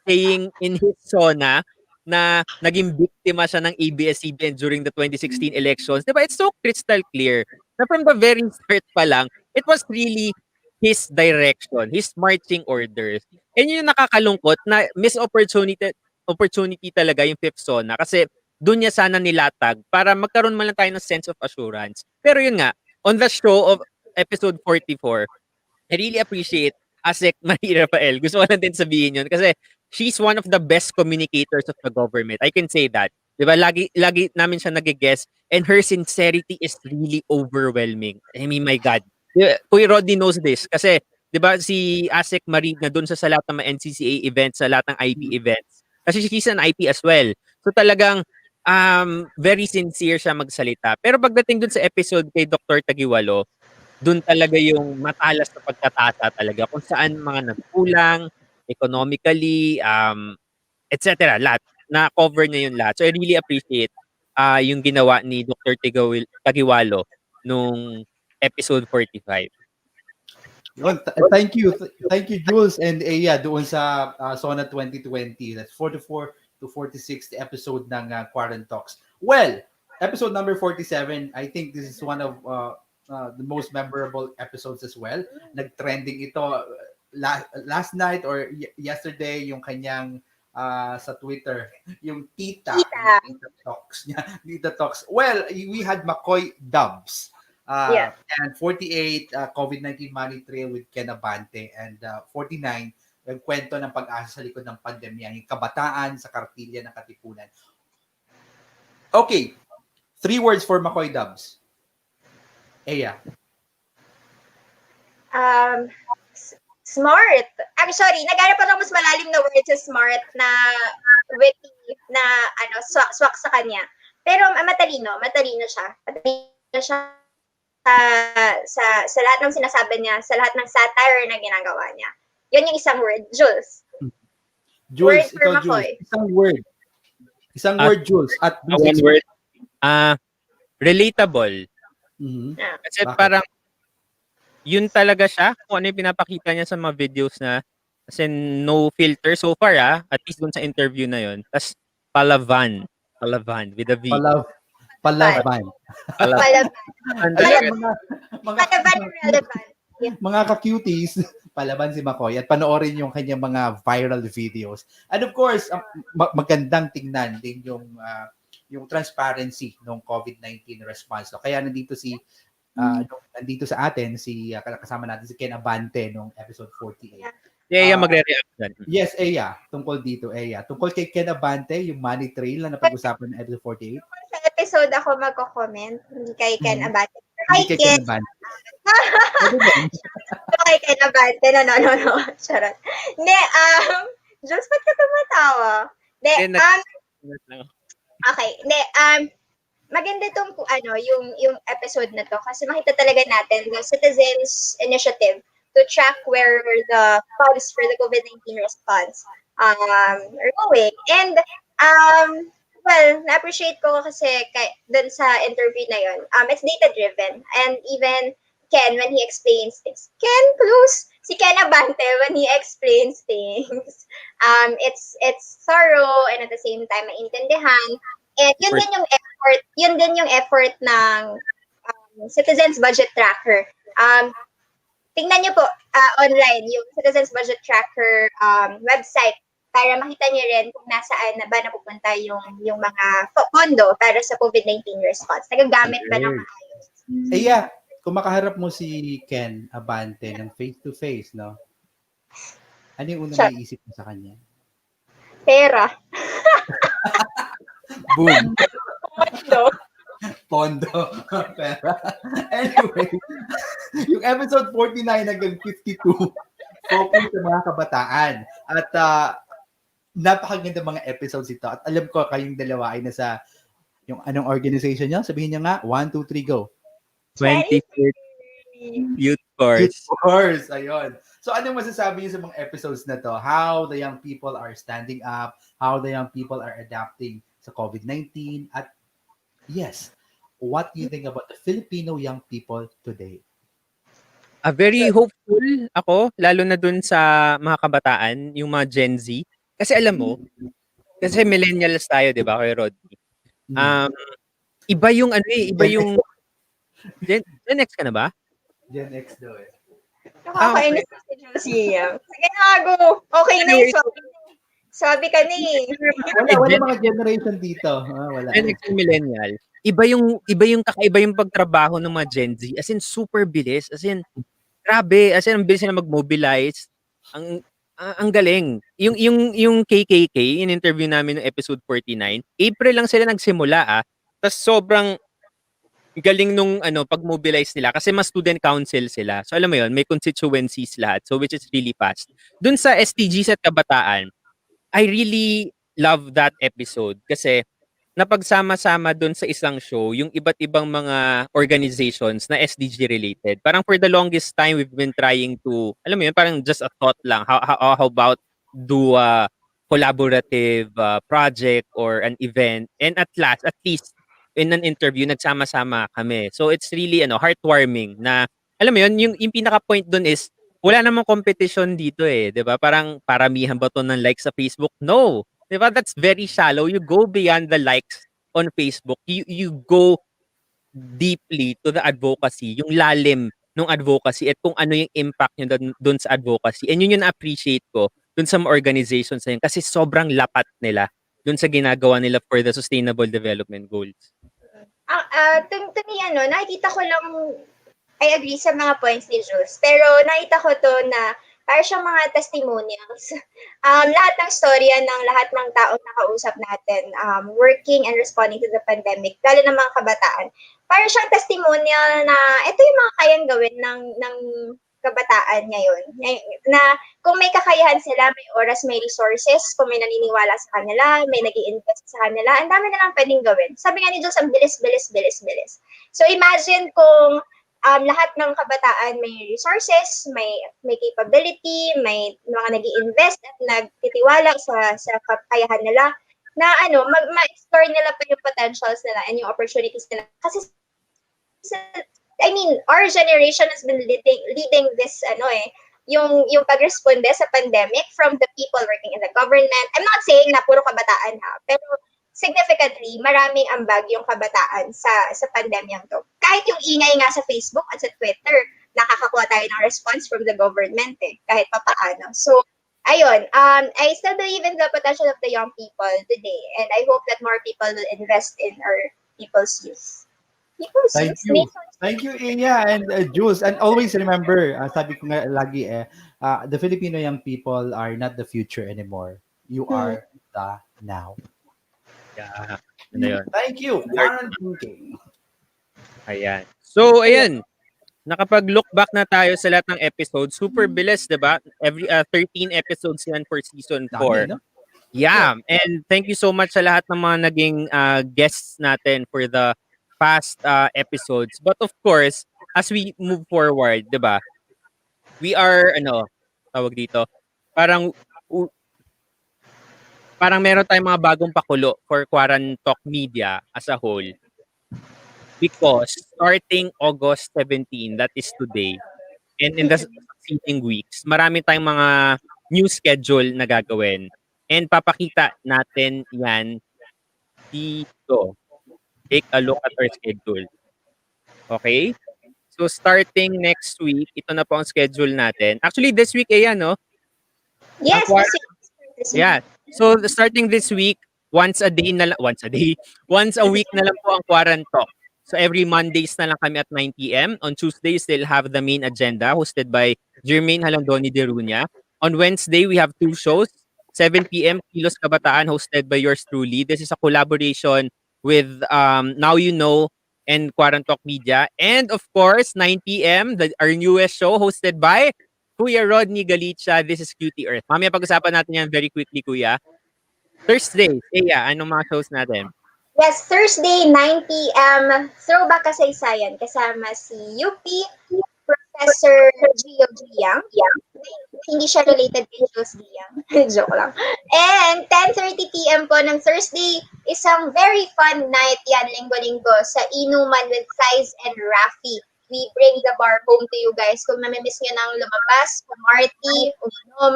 saying in his SONA na naging biktima siya ng ABS-CBN during the 2016 elections. Diba? It's so crystal clear na from the very start pa lang, it was really his direction, his marching orders. And yun yung nakakalungkot na missed opportunity talaga yung fifth SONA kasi doon niya sana nilatag para magkaroon man lang tayo ng sense of assurance. Pero yun nga, on the show of episode 44, I really appreciate Asek Marie Rafael. Gusto ko lang din sabihin yun kasi she's one of the best communicators of the government. I can say that. Diba? Lagi namin siya nag-guess and her sincerity is really overwhelming. I mean, my God. Kuya Rodney knows this kasi diba si Asek Marie na dun sa lahat ng mga NCCA events, sa lahat ng IP events. Kasi she's an IP as well. So talagang very sincere siya magsalita. Pero pagdating dun sa episode kay Dr. Tagiwalo, dun talaga yung matalas na pagkatasa talaga kung saan mga nagkulang, economically, etc. Lahat. Na-cover niya yung lahat. So I really appreciate yung ginawa ni Dr. Tagiwalo nung episode 45.
Yun, thank you. Thank you, Jules and Aya, doon sa Sona 2020. That's 44 to 46, the episode ng Quarantalks. Well, episode number 47, I think this is one of the most memorable episodes as well. Nag-trending ito last night or yesterday, yung kanyang sa Twitter, yung Tita Talks niya. Tita Talks. Well, we had McCoy Dubs. And 48, COVID-19 Money Trail with Ken Abante. And 49, yung kwento ng pag-asa sa likod ng pandemya, yung kabataan sa kartilya ng katipunan. Okay, 3 words for McCoy Dubs. Aya.
Smart. I'm sorry, naghanap pa ng mas malalim na word sa smart na witty na swak sa kanya. Pero matalino siya. Matalino siya sa lahat ng sinasabi niya, sa lahat ng satire na ginagawa niya. Yun yung isang word. Jules.
Jules, ikaw Jules. Isang word, Jules. At
one word. Relatable.
Mm-hmm.
Kasi parang yun talaga siya kung ano yung pinapakita niya sa mga videos na kasi no filter so far at least dun sa interview na yun. Tapos palavan with a V.
Palavan. Mga ka-cuties, palaban si McCoy at panoorin yung kanyang mga viral videos. And of course, magandang tingnan din yung transparency ng COVID-19 response. Kaya nandito sa atin kasama natin si Ken Abante nung episode 48.
Aya magre-react dyan.
Yes, Aya. Tungkol dito, Aya. Tungkol kay Ken Abante, yung money trail na napag-usapan ng episode 48.
Sa episode ako magko-comment, hindi kay Ken Abante.
Hi, Ken Abante.
Kay Ken Abante, no. Charot. Hindi, Jules, ba't ka tumatawa? Hindi, okay, hindi, maganda itong yung episode na to kasi makita talaga natin the citizens initiative to track where the funds for the COVID-19 response are going. And well, na-appreciate ko kasi dun sa interview na yun, it's data-driven. And even Ken, when he explains things, si Ken Abante, when he explains things, it's thorough and at the same time maintindihan. And yun din yung effort ng Citizens Budget Tracker. Tingnan niyo po online yung Citizens Budget Tracker website para makita niyo rin kung nasaan na ba napupunta yung mga pondo para sa COVID-19 response. Nagagamit ba ng maayos?
Yeah, kung makaharap mo si Ken Abante ng face-to-face, no? Ano yung unang naiisip mo sa kanya?
Pera.
Boom. Pondo. Pera. Anyway, yung episode 49 hanggang 52, focus sa mga kabataan. At napakaganda mga episodes ito. At alam ko kayong dalawa ay nasa yung anong organization niyo? Sabihin niyo nga, 1, 2, 3, go.
2030 Youth Course.
Youth Course, ayun. So anong masasabi niyo sa mga episodes na to? How the young people are standing up, how the young people are adapting sa COVID-19, at yes, what do you think about the Filipino young people today?
Very hopeful ako, lalo na dun sa mga kabataan, yung mga Gen Z. Kasi alam mo, kasi millennials tayo, di ba, Kuya Rodney? Iba yung Gen X ka na ba?
Gen X daw eh.
Nakakainis na si Jules. Sige na, go. Okay na yun. Sabi ka na eh.
Wala mga generation dito. Wala.
Gen X and millennial. Iba yung kakaiba yung pagtrabaho ng mga Gen Z. As in, super bilis. As in, grabe. As in, ang bilis na mag-mobilize. Ang galing. Yung KKK, in interview namin ng episode 49, April lang sila nagsimula Tapos sobrang galing nung pag-mobilize nila kasi mas student council sila. So alam mo yon, may constituencies lahat. So which is really fast. Dun sa STGs at kabataan, I really love that episode kasi napagsama-sama dun sa isang show yung iba't ibang mga organizations na SDG related. Parang for the longest time we've been trying to, alam mo yun, parang just a thought lang. How about do a collaborative project or an event. And at least, in an interview, nagsama-sama kami. So it's really heartwarming na, alam mo yun, yung pinaka-point dun is, wala namang competition dito eh, 'di ba? Parang paramihan ba 'to ng likes sa Facebook? No. 'Di ba? That's very shallow. You go beyond the likes on Facebook. You go deeply to the advocacy, yung lalim ng advocacy at kung ano yung impact niyo dun sa advocacy. And yun yung na-appreciate ko dun sa mga organizations na yun kasi sobrang lapat nila dun sa ginagawa nila for the sustainable development goals.
To me, nakikita ko lang, I agree sa mga points ni Jules. Pero nakita ko to na para siyang mga testimonials. Lahat ng storya ng lahat ng taong nakausap natin, working and responding to the pandemic, lalo ng mga kabataan. Para siyang testimonial na ito yung mga kayang gawin ng kabataan ngayon. Na kung may kakayahan sila, may oras, may resources, kung may naniniwala sa kanila, may nag-i-invest sa kanila, ang dami na lang pwedeng gawin. Sabi nga ni Jules, ang bilis. So imagine kung lahat ng kabataan may resources, may capability, may mga nag-i-invest at nagtitiwala sa kakayahan nila na ma-explore nila pa yung potentials nila and yung opportunities nila. Kasi our generation has been leading this yung pagresponde sa pandemic from the people working in the government. I'm not saying na puro kabataan pero significantly, maraming ambag yung kabataan sa pandemyang to. Kahit yung ingay nga sa Facebook at sa Twitter, nakakakuha tayo ng response from the government kahit papaano. So, ayun, I still believe in the potential of the young people today, and I hope that more people will invest in our people's youth.
Thank you, Inya and Jules. And always remember, sabi ko nga lagi the Filipino young people are not the future anymore. You are the now.
Yeah.
Thank you. QuaranTHINKING.
Ayan. So, ayan. Nakapag-look back na tayo sa lahat ng episodes. Super bilis, diba? Every 13 episodes yan for season 4.
Dami, no?
Yeah. And thank you so much sa lahat ng mga naging guests natin for the past episodes. But of course, as we move forward, diba? We are, tawag dito, parang meron tayong mga bagong pakulo for QuaranTalk Media as a whole. Because starting August 17, that is today, and in the succeeding weeks, marami tayong mga new schedule na gagawin. And papakita natin yan dito. Take a look at our schedule. Okay? So starting next week, ito na po ang schedule natin. Actually, this week, no?
Yes, this week.
Yeah. So starting this week, once a week na lang po ang QuaranTalk. So every Mondays na lang kami at 9 p.m. On Tuesdays, they'll have the main agenda hosted by Jermaine Halandoni de Runya. On Wednesday, we have 2 shows. 7 p.m. Kilos Kabataan hosted by yours truly. This is a collaboration with Now You Know and QuaranTalk Media. And of course, 9 p.m. Our newest show hosted by Kuya Rodney Galicia. This is Cutie Earth. Mamaya pag-usapan natin yan very quickly, Kuya. Thursday, anong mga shows natin?
Yes, Thursday, 9 p.m. Throwback Kasaysayan kasama si UP Professor Guiang. Hindi siya related kay Jules Guiang. Joke lang. And 10:30 p.m. po ng Thursday, isang very fun night yan, linggo-linggo, sa Inuman with Size and Rafi. We bring the bar home to you guys. Kung namimiss nyo nang lumabas, kumarty, uminom,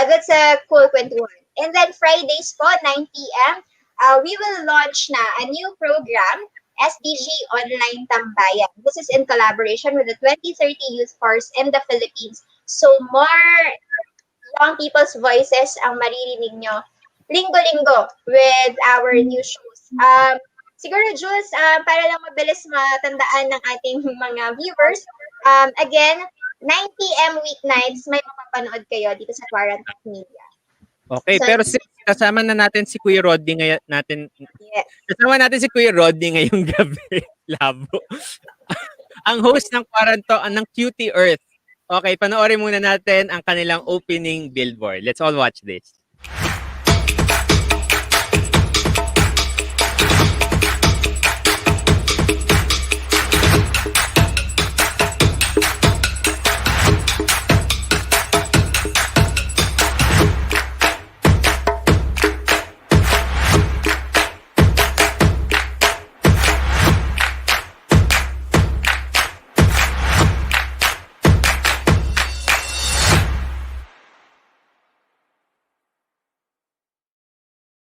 that's a cool kwentuhan. And then Fridays po, 9 p.m., we will launch na a new program, SDG Online Tambayan. This is in collaboration with the 2030 Youth Force in the Philippines. So more young people's voices ang maririnig nyo linggo-linggo with our new shows. Siguro, Jules, para lang mabilis matandaan ng ating mga viewers, again, 9 p.m. weeknights, may mapapanood kayo dito sa QuaranTalk Media.
Okay, so, pero kasama na natin si Kuya Rodney ngayon natin.
Yes.
Kasama natin si Kuya Rodney ngayong gabi. Labo. Ang host ng QuaranTalk, ng Cutie Earth. Okay, panoorin muna natin ang kanilang opening billboard. Let's all watch this.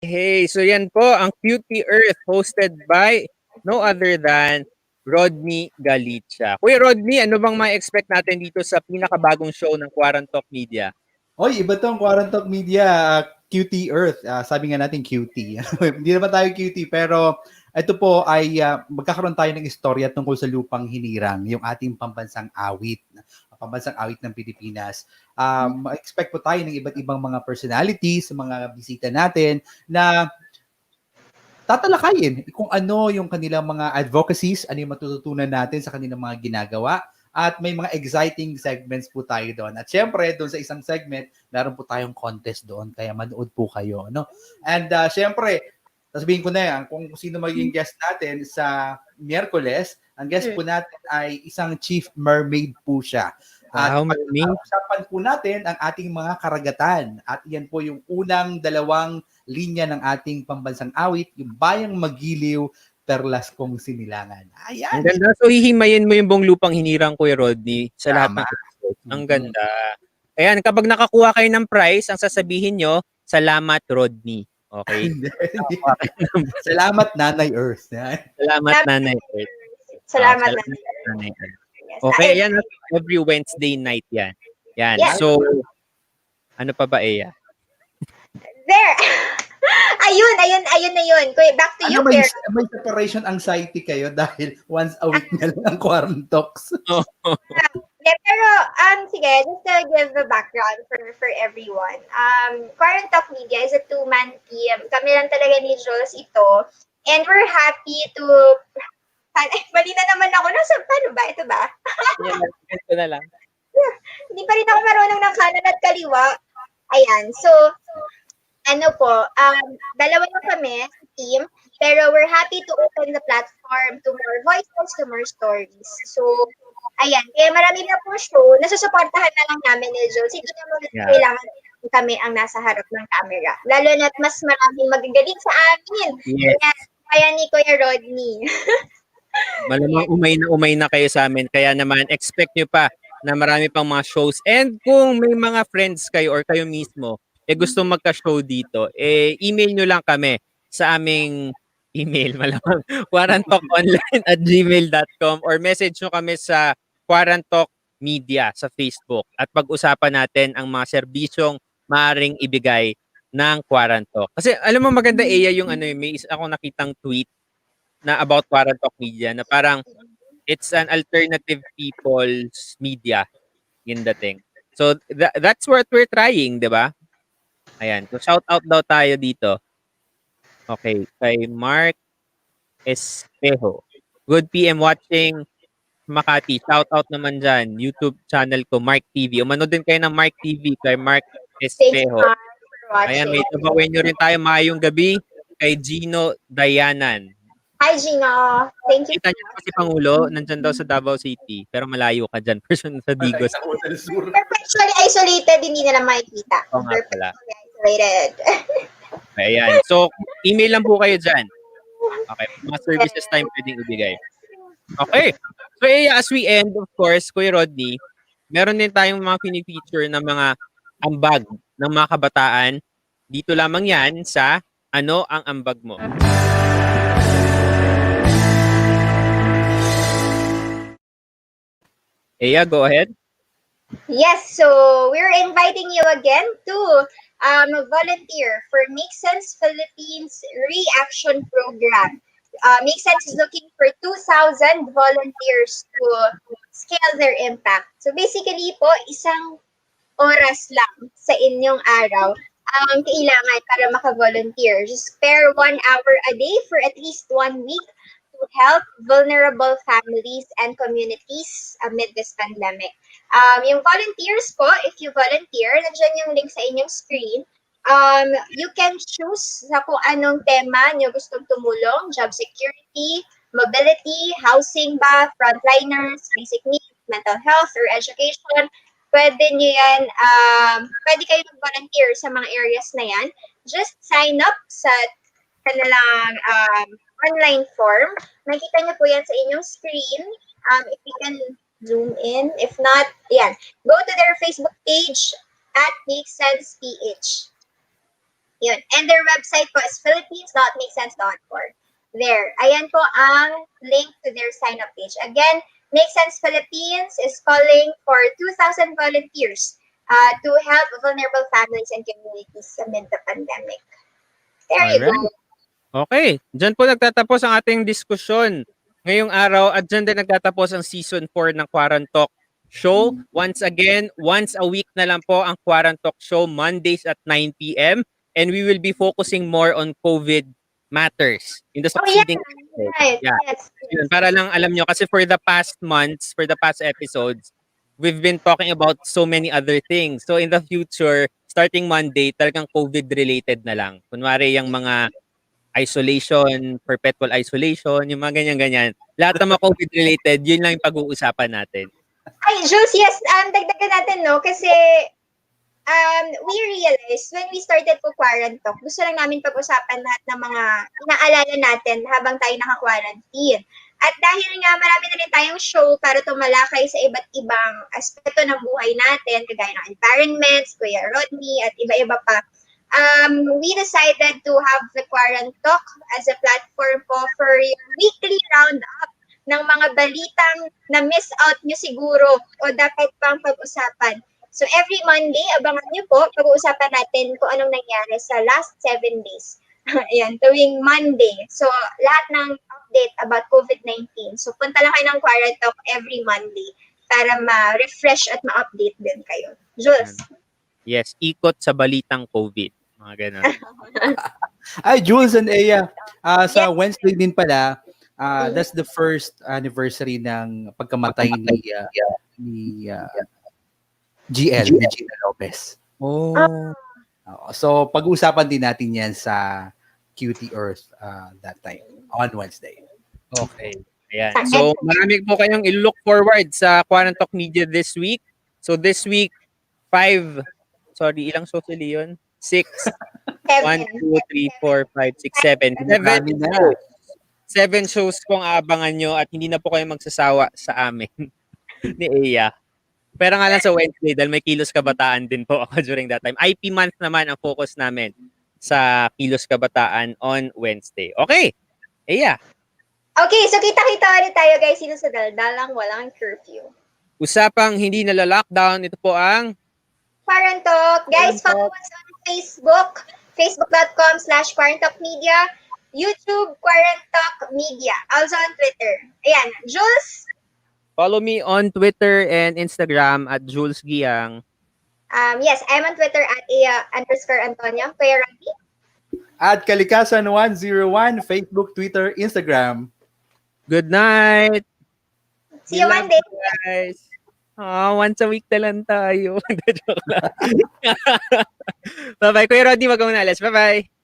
Hey, so yan po ang Cutie Earth hosted by no other than Rodney Galicia. Kuya Rodney, ano bang ma-expect natin dito sa pinakabagong show ng Quarantalk Media?
Oy, iba tong QuaranTalk Media, QT Earth. Sabi nga natin QT. Hindi naman tayo QT, pero ito po ay magkakaroon tayo ng istorya tungkol sa lupang hinirang, yung ating pambansang awit ng Pilipinas. Expect po tayo ng iba't ibang mga personalities, mga bisita natin na tatalakayin kung ano yung kanilang mga advocacies, ano yung matututunan natin sa kanilang mga ginagawa, at may mga exciting segments po tayo doon. At syempre, doon sa isang segment, meron po tayong contest doon, kaya manood po kayo. No? And syempre, sabihin ko na yan, kung sino magiging guest natin sa Miyerkules, ang guest po natin ay isang chief mermaid po siya. At pag-usapan po natin ang ating mga karagatan. At yan po yung unang dalawang linya ng ating pambansang awit, yung Bayang Magiliw, Perlas Kong Sinilangan. Ayan.
Ang ganda. So, hihimayin mo yung buong lupang hinirang, Kuya Rodney, sa lahat ng episodes. Ang ganda. Ayan, kapag nakakuha kayo ng prize, ang sasabihin nyo, salamat, Rodney. Okay?
Salamat, Nanay Earth.
Salamat, Nanay Earth.
Salamat,
Nanay Earth. Okay, yan. Every Wednesday night yan. Yan.
Yeah.
So, ano pa ba, Eya?
There! Ayun na yun. Back to you,
may separation anxiety kayo dahil once a week na lang ang QuaranTalks.
Pero, sige, just to give a background for everyone. QuaranTalk Media is a two-man team. Kami lang talaga ni Jules ito. And we're happy to... Mali na naman ako. Paano ba? Ito ba?
Ito na lang.
Hindi pa rin ako marunong ng kanan at kaliwa. Ayan. So, dalawa lang kami, team, pero we're happy to open the platform to more voices, to more stories. So, ayan, kaya marami na po show, nasusuportahan na lang namin ni Jules. Hindi naman kailangan kami ang nasa harap ng camera. Lalo na't mas maraming magagaling sa amin.
Yes.
Kaya ni Kuya Rodney.
Malamang umay na kayo sa amin. Kaya naman, expect nyo pa na marami pang mga shows. And kung may mga friends kayo or kayo mismo, gusto magka-show dito, email nyo lang kami sa aming email, malamang, quarantalkonline@gmail.com or message nyo kami sa QuaranTalk Media sa Facebook at pag-usapan natin ang mga serbisyong maaaring ibigay ng QuaranTalk. Kasi alam mo maganda, Eya, yung may isa akong nakitang tweet na about QuaranTalk Media na parang it's an alternative people's media in dating. So that's what we're trying, di ba? Ayan. So, shout out daw tayo dito. Okay. Kay Mark Espejo. Good PM watching Makati. Shout out naman dyan. YouTube channel ko, Mark TV. Umano din kayo ng Mark TV kay Mark Espejo. Ayan. May tabawin nyo rin tayo maayong gabi kay Gino Dayanan.
Hi, Gino. Thank you.
Kita niyo pa si Pangulo, nandyan daw sa Davao City. Pero malayo ka dyan. Person sa Digos.
Perpetually isolated, hindi na lang makikita.
Perpetually
isolated.
Ayan. So, email lang po kayo dyan. Okay. Mga services time pwedeng ibigay. Okay. So, as we end, of course, Kuya Rodney, meron din tayong mga pinifeature ng mga ambag ng mga kabataan. Dito lamang yan sa Ano ang Ambag Mo? Eya, go ahead.
Yes, so we're inviting you again to volunteer for Make Sense Philippines Reaction Program. Make Sense is looking for 2,000 volunteers to scale their impact. So basically po, isang oras lang sa inyong araw ang kailangan para maka-volunteer. Just spare 1 hour a day for at least 1 week to help vulnerable families and communities amid this pandemic. Yung volunteers po, if you volunteer, nandiyan yung link sa inyong screen. You can choose sa kung anong tema nyo gustong tumulong, job security, mobility, housing ba, frontliners, basic needs, mental health, or education. Pwede nyo yan, pwede kayo mag-volunteer sa mga areas na yan. Just sign up sa kanilang online form. Nakita niyo po yan sa inyong screen. If you can zoom in. If not, yan. Go to their Facebook page at Make Sense PH. Yun. And their website po is philippines.makesense.org. There. Ayan po ang link to their sign-up page. Again, Make Sense Philippines is calling for 2,000 volunteers to help vulnerable families and communities amid the pandemic. There you go.
Okay. Diyan po nagtatapos ang ating diskusyon ngayong araw at diyan din nagtatapos ang season 4 ng QuaranTalk show. Once again, once a week na lang po ang QuaranTalk show, Mondays at 9 p.m. And we will be focusing more on COVID matters in the succeeding episodes.
Right.
Yeah.
Yes.
Yun, para lang alam nyo, kasi for the past months, for the past episodes, we've been talking about so many other things. So in the future, starting Monday, talagang COVID-related na lang. Kunwari yung mga isolation, perpetual isolation, yung mga ganyan-ganyan. Lahat ng mga COVID-related, yun lang yung pag-uusapan natin.
Ay, Jules, yes, dagdagan natin, no? Kasi we realized when we started po QuaranTalk, gusto lang namin pag-usapan lahat ng mga inaalala natin habang tayo naka-quarantine. At dahil nga marami na rin tayong show para tumalakay sa iba't ibang aspeto ng buhay natin, kagaya ng environments, Kuya Rodney, at iba-iba pa, we decided to have the QuaranTalk as a platform po for your weekly roundup ng mga balitang na miss out nyo siguro o dapat pang pag-usapan. So every Monday, abangan nyo po, pag-uusapan natin kung anong nangyari sa last 7 days. Ayan, tuwing Monday. So lahat ng update about COVID-19. So punta lang kayo ng QuaranTalk every Monday para ma-refresh at ma-update din kayo. Jules?
Yes, ikot sa balitang COVID. Mga ganun.
Ay, Jules and Aya, sa Wednesday din pala, that's the first anniversary ng pagkamatay ni GL, Regina Lopez.
Oh.
So, pag-uusapan din natin yan sa QT Earth that time, on Wednesday.
Okay. Ayan. So, marami po kayong i-look forward sa QuaranTalk Media this week. So, this week, 5, sorry, ilang shows ulit yun? 6. 1, 2, 3, 4, 5, 6, 7. 7 shows kung aabangan nyo at hindi na po kayo magsasawa sa amin ni Aya. Pero nga lang sa Wednesday dahil may Kilos Kabataan din po ako during that time. IP month naman ang focus namin sa Kilos Kabataan on Wednesday. Okay. Aya.
Okay, so kita-kita ulit tayo guys dito sa daldalang walang curfew.
Usapang hindi nala-lockdown. Ito po ang
QuaranTalk. Guys, follow us on Facebook, facebook.com/QuaranTalkMedia, YouTube, QuaranTalk Media, also on Twitter. Ayan, Jules?
follow me on Twitter and Instagram at Jules Guiang.
Yes, I'm on Twitter at @_Antonio. Kuya Roque?
At Kalikasan101, Facebook, Twitter, Instagram.
Good night.
See you Monday.
Guys. Once a week na lang tayo. Joke lang. Bye-bye. Kuya Rodney, wag mo na alas. Bye-bye.